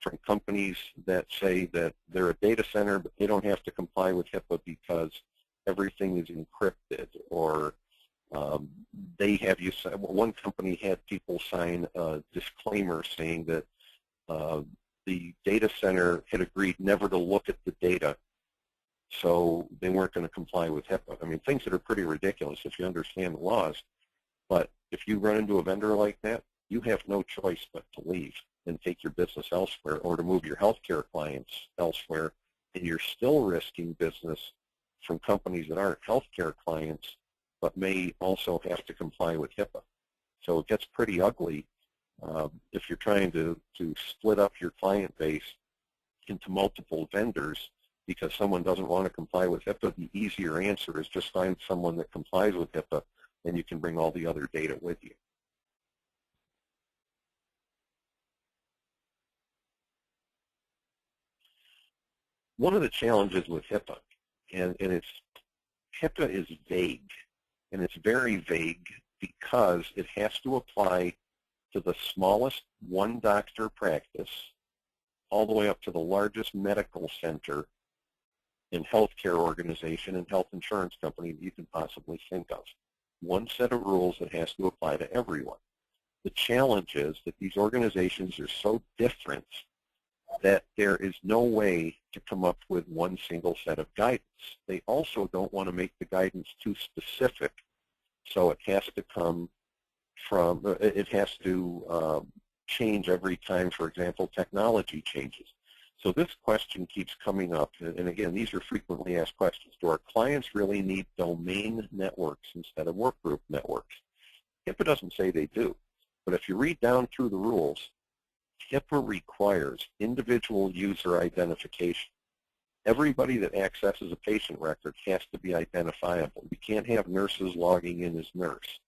from companies that say that they're a data center, but they don't have to comply with HIPAA because everything is encrypted, or they have you, one company had people sign a disclaimer saying that the data center had agreed never to look at the data, so they weren't going to comply with HIPAA. I mean, things that are pretty ridiculous if you understand the laws. But if you run into a vendor like that, you have no choice but to leave and take your business elsewhere, or to move your healthcare clients elsewhere, and you're still risking business from companies that aren't healthcare clients but may also have to comply with HIPAA. So it gets pretty ugly if you're trying to split up your client base into multiple vendors because someone doesn't want to comply with HIPAA. The easier answer is just find someone that complies with HIPAA, and you can bring all the other data with you. One of the challenges with HIPAA, and HIPAA is vague, and it's very vague because it has to apply to the smallest one-doctor practice all the way up to the largest medical center and healthcare organization and health insurance company that you can possibly think of. One set of rules that has to apply to everyone. The challenge is that these organizations are so different that there is no way to come up with one single set of guidance. They also don't want to make the guidance too specific, so it has to come from, it has to change every time, for example, technology changes. So this question keeps coming up, and again, these are frequently asked questions. Do our clients really need domain networks instead of workgroup networks? HIPAA doesn't say they do, but if you read down through the rules, HIPAA requires individual user identification. Everybody that accesses a patient record has to be identifiable. You can't have nurses logging in as nurse.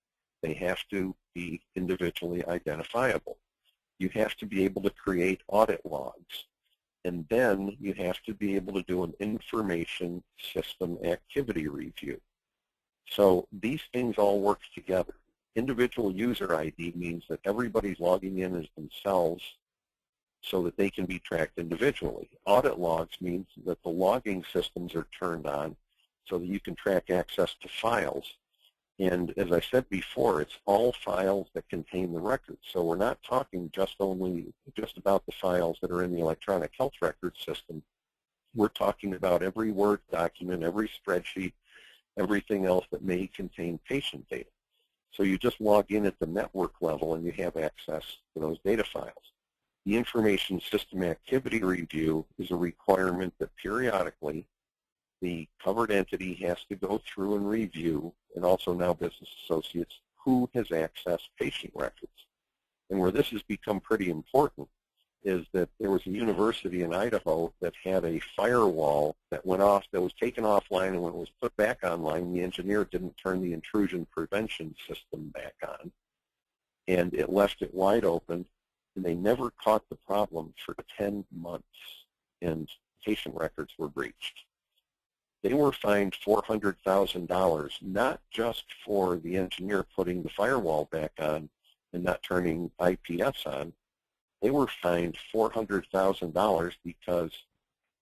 They have to be individually identifiable. You have to be able to create audit logs. And then you have to be able to do an information system activity review. So these things all work together. Individual user ID means that everybody's logging in as themselves so that they can be tracked individually. Audit logs means that the logging systems are turned on so that you can track access to files. And as I said before, it's all files that contain the records. So we're not talking just about the files that are in the electronic health record system. We're talking about every Word document, every spreadsheet, everything else that may contain patient data. So you just log in at the network level and you have access to those data files. The information system activity review is a requirement that periodically the covered entity has to go through and review, and also now business associates, who has accessed patient records. And where this has become pretty important is that there was a university in Idaho that had a firewall that went off, that was taken offline, and when it was put back online, the engineer didn't turn the intrusion prevention system back on, and it left it wide open, and they never caught the problem for 10 months, and patient records were breached. They were fined $400,000, not just for the engineer putting the firewall back on and not turning IPS on. They were fined $400,000 because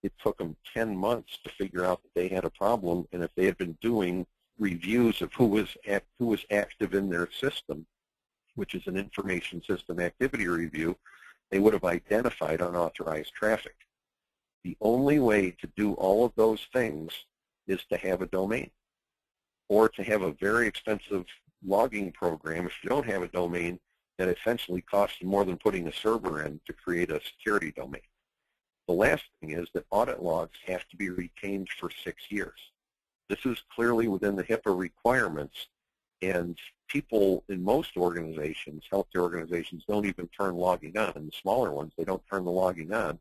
it took them 10 months to figure out that they had a problem, and if they had been doing reviews of who was active in their system, which is an information system activity review, they would have identified unauthorized traffic. The only way to do all of those things is to have a domain or to have a very expensive logging program. If you don't have a domain, that essentially costs you more than putting a server in to create a security domain. The last thing is that audit logs have to be retained for 6 years. This is clearly within the HIPAA requirements, and people in most organizations, healthcare organizations, don't even turn logging on. And the smaller ones, they don't turn the logging on,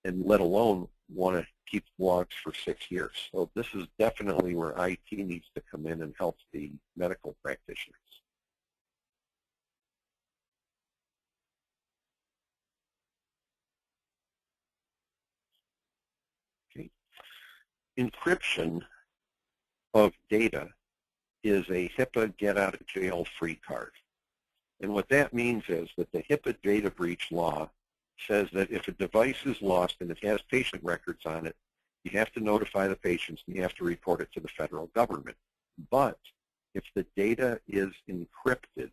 and let alone want to keep logs for 6 years. So this is definitely where IT needs to come in and help the medical practitioners. Okay. Encryption of data is a HIPAA get-out-of-jail-free card. And what that means is that the HIPAA data breach law says that if a device is lost and it has patient records on it, you have to notify the patients and you have to report it to the federal government. But if the data is encrypted,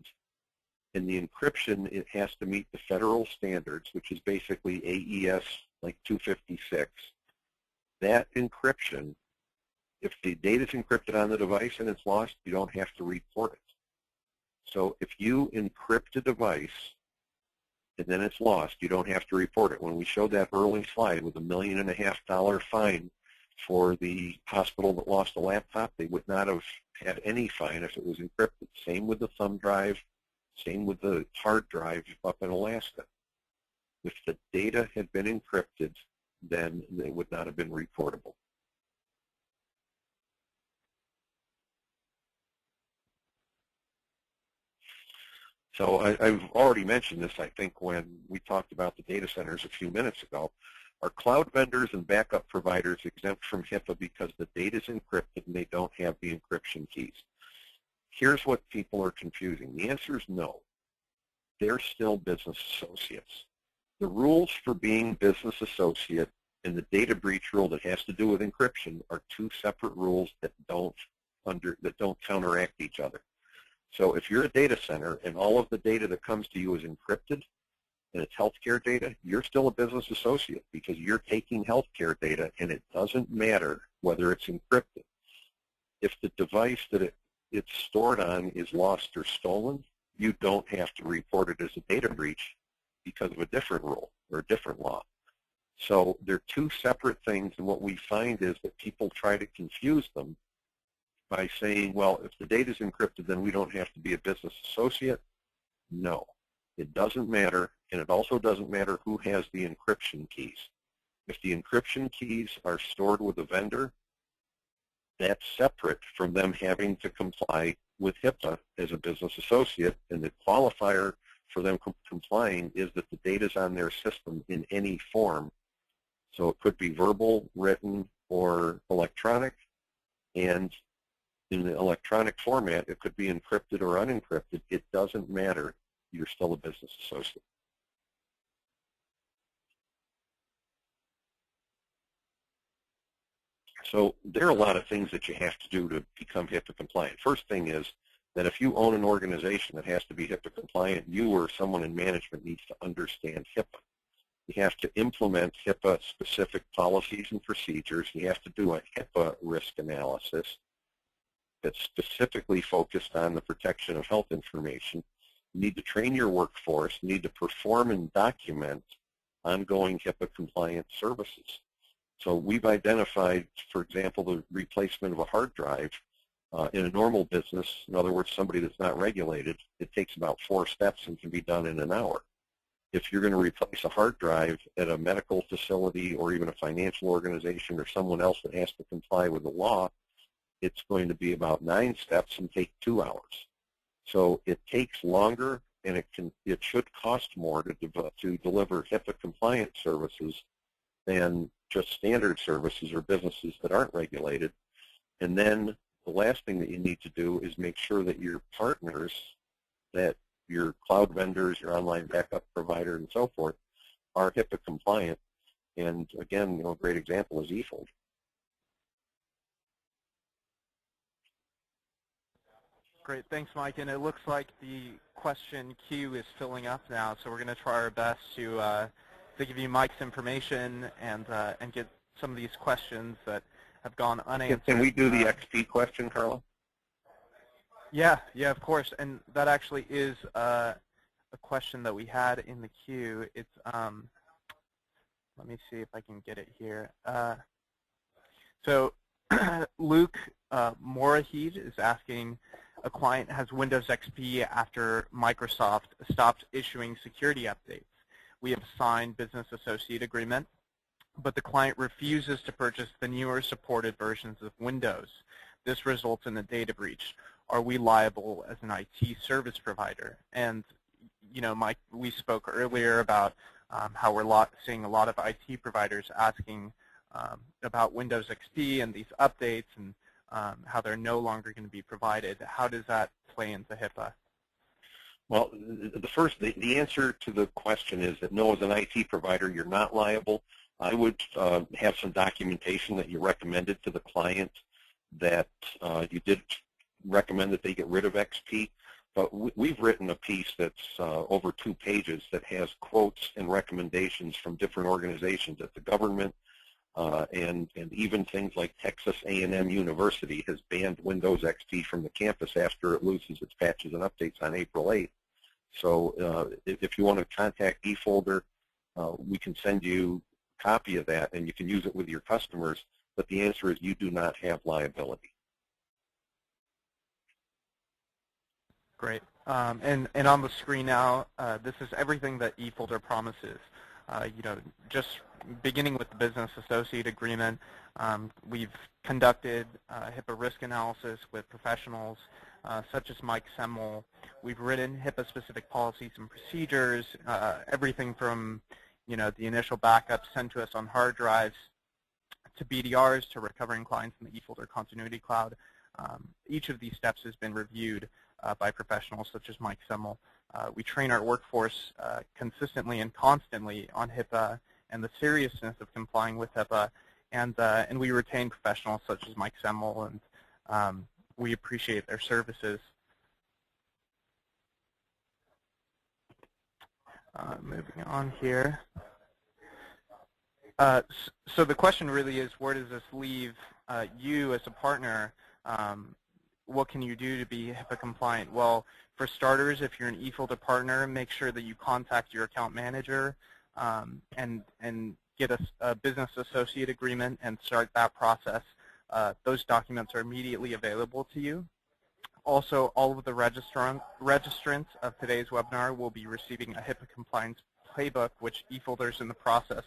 and the encryption, it has to meet the federal standards, which is basically AES like 256, that encryption, if the data is encrypted on the device and it's lost, you don't have to report it. So if you encrypt a device and then it's lost, you don't have to report it. When we showed that early slide with $1.5 million fine for the hospital that lost a laptop, they would not have had any fine if it was encrypted. Same with the thumb drive, same with the hard drive up in Alaska. If the data had been encrypted, then they would not have been reportable. So I've already mentioned this, I think, when we talked about the data centers a few minutes ago. Are cloud vendors and backup providers exempt from HIPAA because the data is encrypted and they don't have the encryption keys? Here's what people are confusing. The answer is no. They're still business associates. The rules for being business associate and the data breach rule that has to do with encryption are two separate rules that don't counteract each other. So if you're a data center and all of the data that comes to you is encrypted and it's healthcare data, you're still a business associate because you're taking healthcare data, and it doesn't matter whether it's encrypted. If the device that it's stored on is lost or stolen, you don't have to report it as a data breach because of a different rule or a different law. So they're two separate things, and what we find is that people try to confuse them by saying, well, if the data is encrypted, then we don't have to be a business associate. No, it doesn't matter, and it also doesn't matter who has the encryption keys. If the encryption keys are stored with a vendor, that's separate from them having to comply with HIPAA as a business associate, and the qualifier for them complying is that the data is on their system in any form. So it could be verbal, written, or electronic, and in the electronic format, it could be encrypted or unencrypted. It doesn't matter. You're still a business associate. So there are a lot of things that you have to do to become HIPAA compliant. First thing is that if you own an organization that has to be HIPAA compliant, you or someone in management needs to understand HIPAA. You have to implement HIPAA-specific policies and procedures. You have to do a HIPAA risk analysis that's specifically focused on the protection of health information. You need to train your workforce. You need to perform and document ongoing HIPAA-compliant services. So we've identified, for example, the replacement of a hard drive in a normal business. In other words, somebody that's not regulated, it takes about 4 steps and can be done in an hour. If you're going to replace a hard drive at a medical facility or even a financial organization or someone else that has to comply with the law, it's going to be about 9 steps and take 2 hours. So it takes longer and it should cost more to deliver HIPAA compliant services than just standard services or businesses that aren't regulated. And then the last thing that you need to do is make sure that your partners, that your cloud vendors, your online backup provider, and so forth, are HIPAA compliant. And again, a great example is eFolder. Great, thanks, Mike. And it looks like the question queue is filling up now, so we're going to try our best to give you Mike's information and get some of these questions that have gone unanswered. Can we do the XP question, Carla? Yeah, of course. And that actually is a question that we had in the queue. It's let me see if I can get it here. So Luke Morahid is asking, a client has Windows XP after Microsoft stopped issuing security updates. We have signed business associate agreement, but the client refuses to purchase the newer supported versions of Windows. This results in a data breach. Are we liable as an IT service provider? And, Mike, we spoke earlier about how we're seeing a lot of IT providers asking about Windows XP and these updates and how they're no longer going to be provided. How does that play into HIPAA? Well, the answer to the question is that no, as an IT provider, you're not liable. I would have some documentation that you recommended to the client that you did recommend that they get rid of XP. But we've written a piece that's over 2 pages that has quotes and recommendations from different organizations at the government, and even things like Texas A&M University has banned Windows XP from the campus after it loses its patches and updates on April 8th. So if you want to contact eFolder, we can send you a copy of that and you can use it with your customers, but the answer is you do not have liability. Great. And on the screen now, this is everything that eFolder promises. Just beginning with the business associate agreement, we've conducted HIPAA risk analysis with professionals such as Mike Semel. We've written HIPAA-specific policies and procedures, everything from the initial backups sent to us on hard drives to BDRs to recovering clients in the eFolder Continuity Cloud. Each of these steps has been reviewed by professionals such as Mike Semel. We train our workforce consistently and constantly on HIPAA and the seriousness of complying with HIPAA, and we retain professionals such as Mike Semel, and we appreciate their services. Moving on here. So the question really is, where does this leave you as a partner? What can you do to be HIPAA compliant? Well, for starters, if you're an eFolder partner, make sure that you contact your account manager and get a business associate agreement and start that process. Those documents are immediately available to you. Also, all of the registrants of today's webinar will be receiving a HIPAA compliance playbook, which eFolder is in the process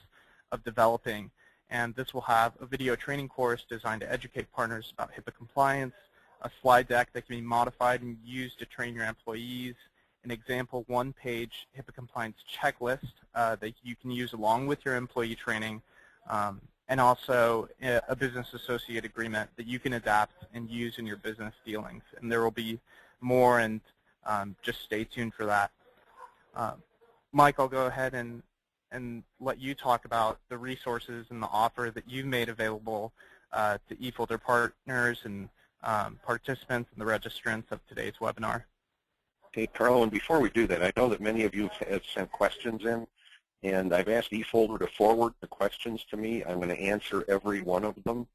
of developing. And this will have a video training course designed to educate partners about HIPAA compliance, a slide deck that can be modified and used to train your employees, an example one-page HIPAA compliance checklist that you can use along with your employee training, and also a business associate agreement that you can adapt and use in your business dealings. And there will be more, and just stay tuned for that. Mike, I'll go ahead and let you talk about the resources and the offer that you've made available to eFolder partners and participants and the registrants of today's webinar. Okay, Carlo, and before we do that, I know that many of you have sent questions in, and I've asked eFolder to forward the questions to me. I'm going to answer every one of them,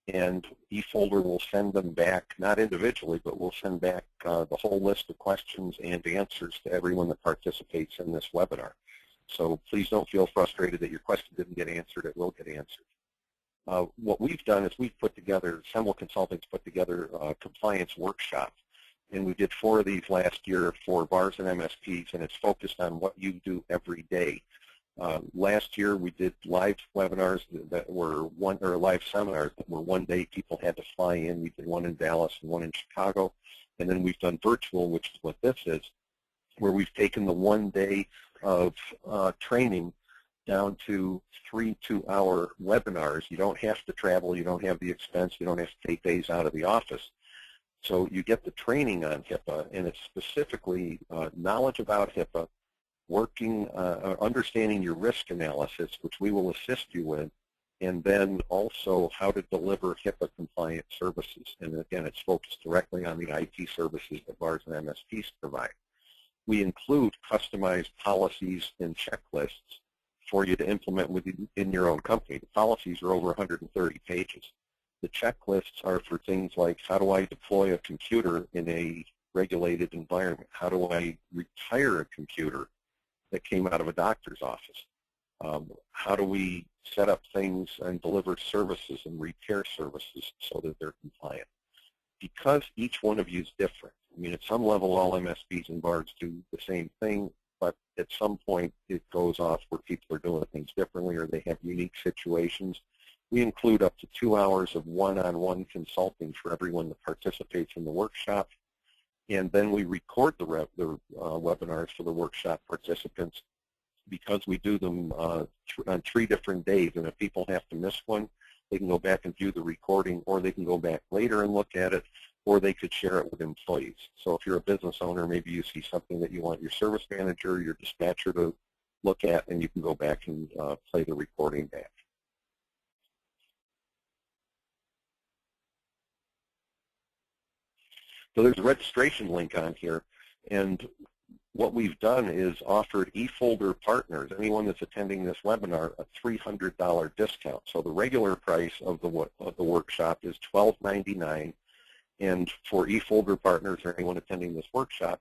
and eFolder will send them back, not individually, but we'll send back the whole list of questions and answers to everyone that participates in this webinar. So please don't feel frustrated that your question didn't get answered. It will get answered. What we've done is we've put together, Semel Consulting's put together a compliance workshop, and we did 4 of these last year for VARs and MSPs, and it's focused on what you do every day. Last year we did live webinars that were live seminars that were one day. People had to fly in. We did one in Dallas and one in Chicago, and then we've done virtual, which is what this is. where we've taken the 1 day of training down to 3 2-hour webinars. You don't have to travel, you don't have the expense, you don't have to take days out of the office. So you get the training on HIPAA, and it's specifically knowledge about HIPAA, understanding your risk analysis, which we will assist you with, and then also how to deliver HIPAA compliant services. And again, it's focused directly on the IT services that VARs and MSPs provide. We include customized policies and checklists for you to implement within your own company. The policies are over 130 pages. The checklists are for things like, how do I deploy a computer in a regulated environment? How do I retire a computer that came out of a doctor's office? How do we set up things and deliver services and repair services so that they're compliant? Because each one of you is different. I mean, at some level, all MSPs and VARs do the same thing, but at some point it goes off where people are doing things differently or they have unique situations. We include up to 2 hours of one-on-one consulting for everyone that participates in the workshop, and then we record the webinars for the workshop participants because we do them on 3 different days, and if people have to miss one, they can go back and view the recording, or they can go back later and look at it, or they could share it with employees. So if you're a business owner, maybe you see something that you want your service manager, your dispatcher to look at, and you can go back and play the recording back. So there's a registration link on here, and what we've done is offered eFolder partners, anyone that's attending this webinar, a $300 discount. So the regular price of the workshop is $12.99, and for eFolder partners or anyone attending this workshop,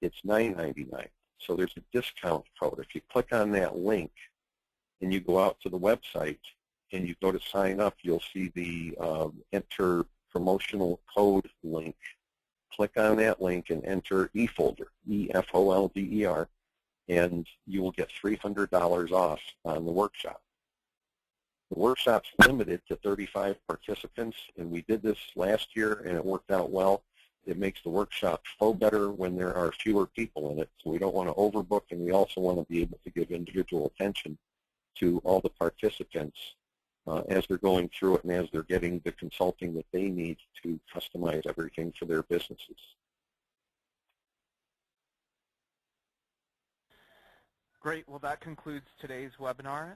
it's $9.99. So there's a discount code. If you click on that link and you go out to the website and you go to sign up, you'll see the enter promotional code link. Click on that link and enter eFolder, E-F-O-L-D-E-R, and you will get $300 off on the workshop. The workshop's limited to 35 participants, and we did this last year, and it worked out well. It makes the workshop flow better when there are fewer people in it, so we don't want to overbook, and we also want to be able to give individual attention to all the participants as they're going through it and as they're getting the consulting that they need to customize everything for their businesses. Great. Well, that concludes today's webinar.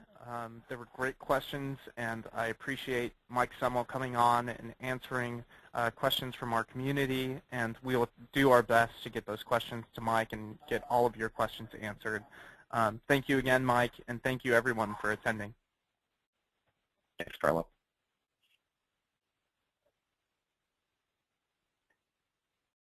There were great questions, and I appreciate Mike Semel coming on and answering questions from our community, and we'll do our best to get those questions to Mike and get all of your questions answered. Thank you again, Mike, and thank you everyone for attending. Thanks, Carlo.